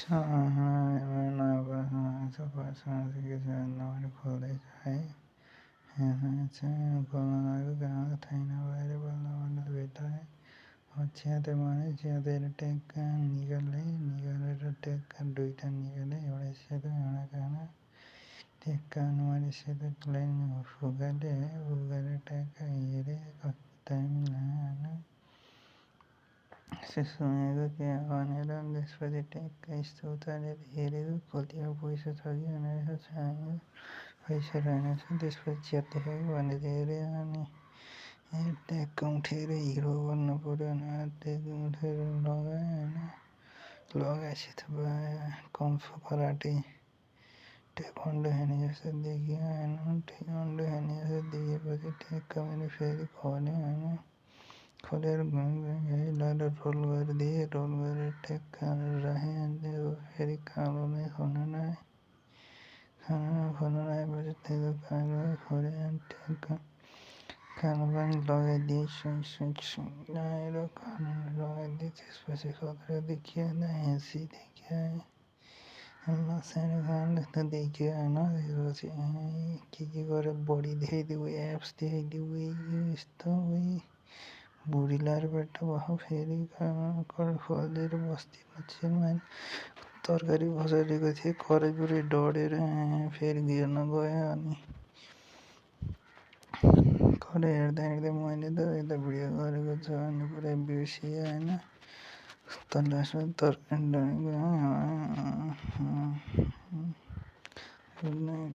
number खोल्दैछ है खोल्न लागेको गाउँको थाहै नभएर बल्ल बल्ल भेटाएँ च्याते भने च्यातेर ट्याक्का निकालेर ट्याक्का दुईटा निकाले एउटा सेतो एउटा कालो ट्याक्का मैले सेतो लाइन फुकाले ट्याक्का हेरेँ कति टाइम लाग्यो सुनेको क्या भनेर त्यसपछि ट्याक्का यस्तो उतारेर हेरेको कतिमा पैसा छ कि भनेर छानेको पैसा रहेनछ त्यसपछि च्यातिसक्यो भनेर हेरेँ अनि ट्याक्का उठेर हिरो बन्नु पऱ्यो भनेर ट्याक्का उठेर लगाएँ होइन लगाएपछि त कम्फु कराटे टेक्वान्डो खेल्ने जस्तो देखियो होइन टेक्वान्डो खेल्ने जस्तो देखेपछि ट्याक्का मैले फेरि खोलेँ होइन खोलेर घुमेँ लगाएर रोल गरिदिएँ रोल गरेर ट्याक्का राखेँ अनि त्यो फेरि कालोलाई खोल्न आएपछि त्यो कालो खोलेँ अनि ट्याक्का कालो पनि लगाइदिएँ लगाएर कालो लगाइदिएँ त्यसपछि खतरा देखियो हेसी देखियो सानो कालो जस्तो देखियो होइन त्यसपछि के गरेर बडी देखाइदियो एप्स देखाइदियो यस्तो बुढी लाएर बेट्टा भयो फेरि खोलिदिएर बस्तीमा छेउमा तरकारी बसालेको थिएँ कराइपुरै डढेर फेरि हेर्न गयो अनि कराई हेर्दा मैले त यता भिडियो गरेको छ भने पुरै बिर्सिएँ होइन लास्टमा तरकारी डढेको